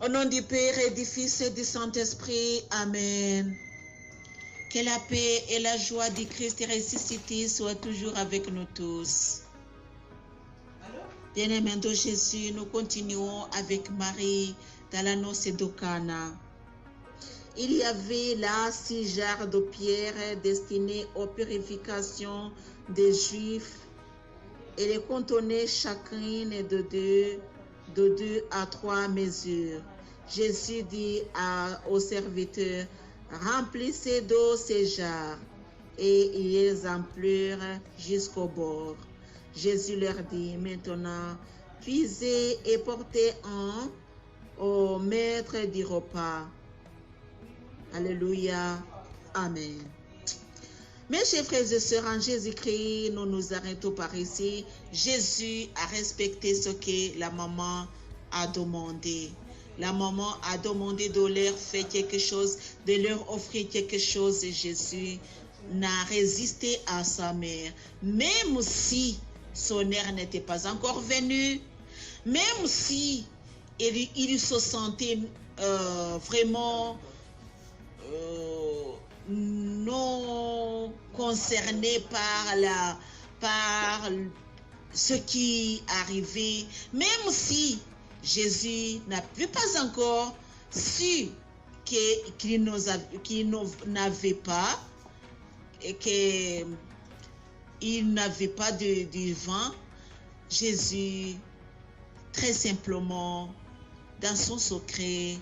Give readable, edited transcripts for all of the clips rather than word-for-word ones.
Au nom du Père et du Fils et du Saint-Esprit. Amen. Que la paix et la joie du Christ ressuscité soient toujours avec nous tous. Bien-aimés de Jésus, nous continuons avec Marie dans la noce de Cana. Il y avait là 6 jarres de pierre destinées aux purifications des Juifs et les contenaient chacune de 2 à 3 mesures. Jésus dit aux serviteurs, remplissez d'eau ces jarres, et ils emplirent jusqu'au bord. Jésus leur dit, maintenant, puisez et portez au maître du repas. Alléluia. Amen. Mes chers frères et sœurs, en Jésus-Christ, nous nous arrêtons par ici. Jésus a respecté ce que la maman a demandé. La maman a demandé de leur faire quelque chose, de leur offrir quelque chose. Et Jésus n'a résisté à sa mère. Même si son heure n'était pas encore venue, même si il se sentait vraiment non concerné par ce qui arrivait, même si Jésus n'avait pas encore su qu'il n'avait pas et qu'il n'avait pas de vin. Jésus, très simplement, dans son secret,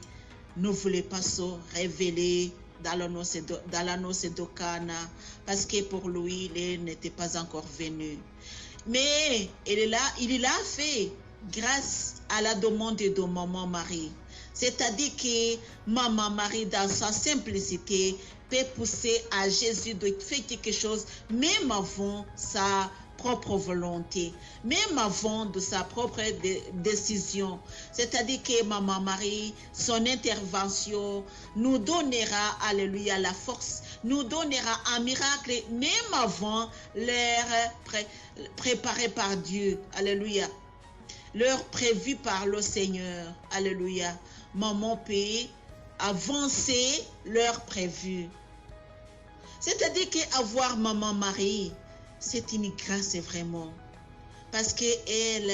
ne voulait pas se révéler dans la noce de Cana, parce que pour lui, il n'était pas encore venu. Mais il l'a fait grâce à la demande de maman Marie. C'est-à-dire que maman Marie, dans sa simplicité, peut pousser à Jésus de faire quelque chose, même avant sa propre volonté, même avant de sa propre décision. C'est-à-dire que maman Marie, son intervention nous donnera, alléluia, la force, nous donnera un miracle, même avant l'heure préparée par Dieu, alléluia, l'heure prévue par le Seigneur, alléluia. Maman peut avancer l'heure prévue. C'est-à-dire qu'avoir maman Marie, c'est une grâce vraiment. Parce qu'elle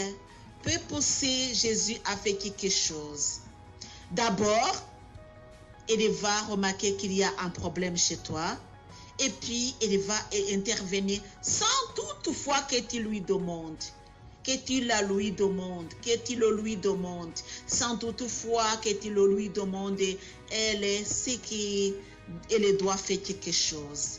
peut pousser Jésus à faire quelque chose. D'abord, elle va remarquer qu'il y a un problème chez toi. Et puis, elle va intervenir sans toutefois que tu lui demandes. Que tu la lui demandes. Que tu le lui demandes. Sans toutefois que tu le lui demandes. Elle sait qu'elle doit faire quelque chose.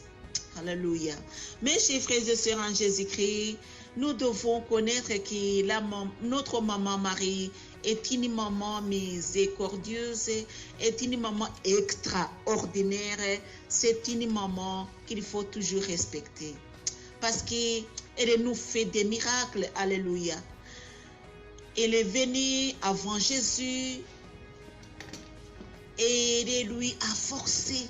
Alléluia. Mes chers frères et sœurs en Jésus-Christ, nous devons connaître que notre maman Marie est une maman miséricordieuse, est une maman extraordinaire, c'est une maman qu'il faut toujours respecter. Parce qu'elle nous fait des miracles, alléluia. Elle est venue avant Jésus et elle lui a forcé.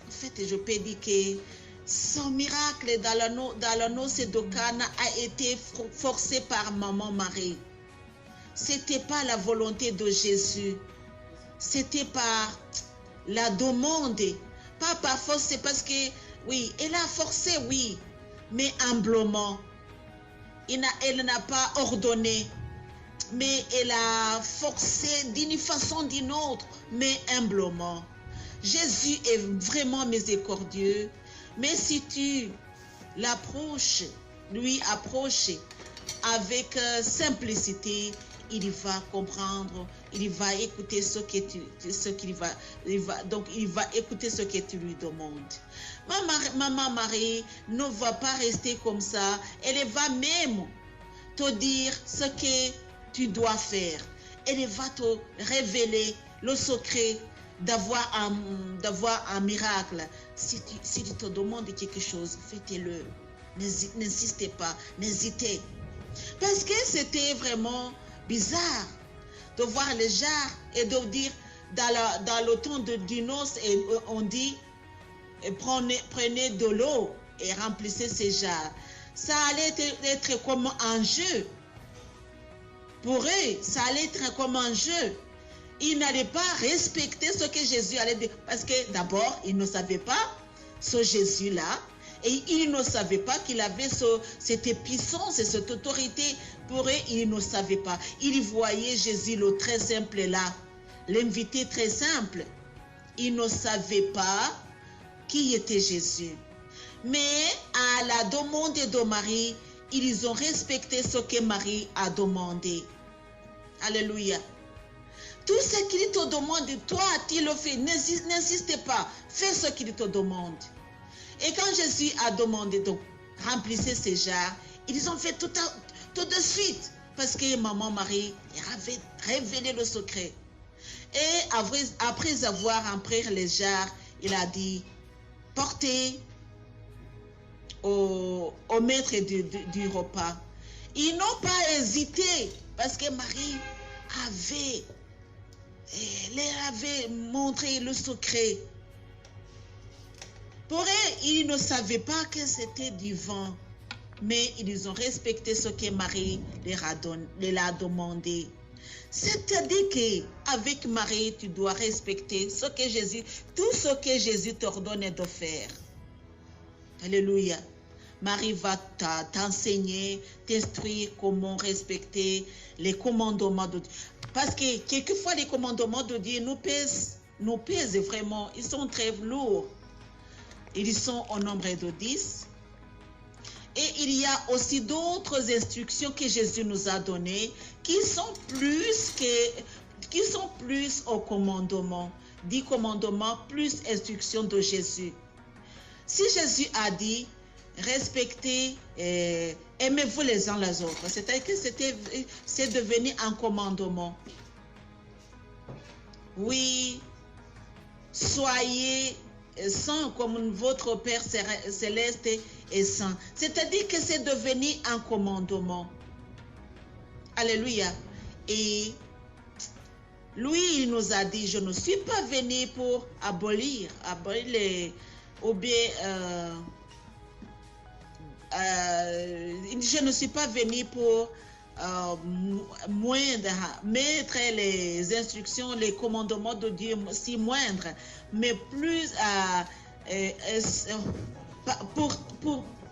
En fait, je peux dire que son miracle dans la noce de Cana a été forcé par maman Marie. C'était pas la volonté de Jésus. C'était par la demande. Pas par force, c'est parce que, oui, elle a forcé, oui, mais humblement. Elle n'a pas ordonné, mais elle a forcé d'une façon ou d'une autre, mais humblement. Jésus est vraiment miséricordieux. Mais si tu l'approches, lui approches avec simplicité, il va comprendre, il va écouter donc il va écouter ce que tu lui demandes. Maman Marie ne va pas rester comme ça, elle va même te dire ce que tu dois faire. Elle va te révéler le secret d'avoir un miracle. Si tu te demandes quelque chose, faites-le. N'insistez pas, n'hésitez. Parce que c'était vraiment bizarre de voir les jarres et de dire dans le temps du noce, on dit prenez de l'eau et remplissez ces jarres. Ça allait être comme un jeu. Pour eux, ça allait être comme un jeu. il n'allait pas respecter ce que Jésus allait dire. Parce que d'abord, il ne savait pas ce Jésus-là. Et il ne savait pas qu'il avait cette puissance et cette autorité. Pour eux, il ne savait pas. Il voyait Jésus le très simple là. L'invité très simple. Il ne savait pas qui était Jésus. Mais à la demande de Marie, ils ont respecté ce que Marie a demandé. Alléluia. Tout ce qu'il te demande, toi, tu le fais. N'insiste pas. Fais ce qu'il te demande. Et quand Jésus a demandé, donc, remplissez ces jarres, ils ont fait tout de suite. Parce que maman Marie avait révélé le secret. Et après avoir rempli les jarres, il a dit, portez au maître du repas. Ils n'ont pas hésité parce que Marie leur avait montré le secret. Pour eux, ils ne savaient pas que c'était du vin, mais ils ont respecté ce que Marie leur a demandé. C'est-à-dire qu'avec Marie, tu dois respecter tout ce que Jésus t'ordonne de faire. Alléluia. Marie va t'enseigner, t'instruire comment respecter les commandements de Dieu. Parce que quelquefois, les commandements de Dieu nous pèsent vraiment. Ils sont très lourds. Ils sont au nombre de 10. Et il y a aussi d'autres instructions que Jésus nous a données qui sont plus au commandement. 10 commandements plus instructions de Jésus. Si Jésus a dit, respectez, aimez-vous les uns les autres, c'est-à-dire que c'est devenu un commandement. Oui, soyez saints comme votre Père céleste est saint. C'est-à-dire que c'est devenu un commandement. Alléluia. Et lui, il nous a dit, je ne suis pas venu pour abolir ou bien je ne suis pas venu pour mettre les instructions, les commandements de Dieu si moindres, mais plus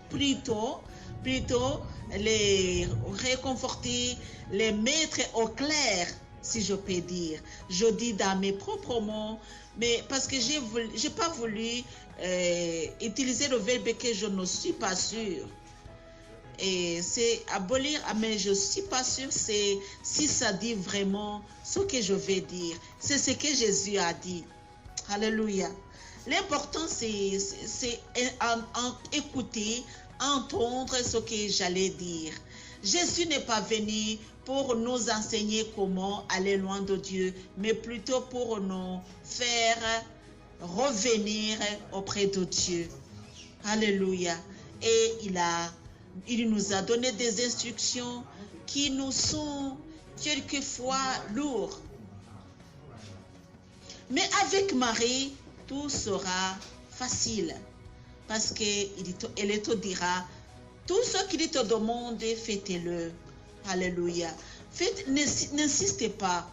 plutôt les réconforter, les mettre au clair, si je peux dire. Je dis dans mes propres mots, mais parce que j'ai pas voulu utiliser le verbe que je ne suis pas sûre. Et c'est abolir, mais je ne suis pas sûre si ça dit vraiment ce que je vais dire. C'est ce que Jésus a dit. Alléluia. L'important, c'est écouter, entendre ce que j'allais dire. Jésus n'est pas venu pour nous enseigner comment aller loin de Dieu, mais plutôt pour nous faire revenir auprès de Dieu. Alléluia. Et il nous a donné des instructions qui nous sont quelquefois lourdes. Mais avec Marie, tout sera facile. Parce qu'elle te dira, tout ce qu'il te demande, faites-le. Alléluia. N'insistez pas.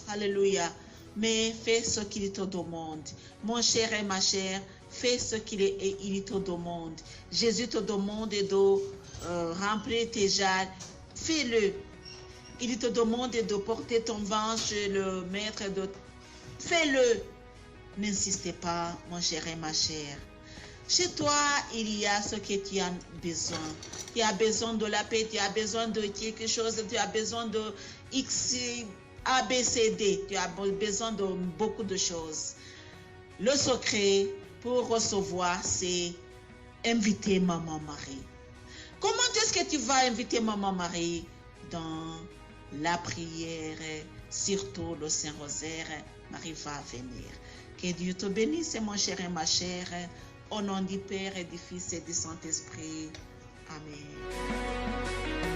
Alléluia. Mais fais ce qu'il te demande. Mon cher et ma chère, fais ce qu'il te demande. Jésus te demande de remplir tes jarres. Fais-le. Il te demande de porter ton vin chez le maître. Fais-le. N'insistez pas, mon cher et ma chère. Chez toi, il y a ce que tu as besoin. Tu as besoin de la paix, tu as besoin de quelque chose, tu as besoin de X, A, B, C, D. Tu as besoin de beaucoup de choses. Le secret pour recevoir, c'est inviter Maman Marie. Comment est-ce que tu vas inviter Maman Marie? Dans la prière, surtout le Saint-Rosaire, Marie va venir. Que Dieu te bénisse, mon cher et ma chère. Au nom du Père et du Fils et du Saint-Esprit. Amen.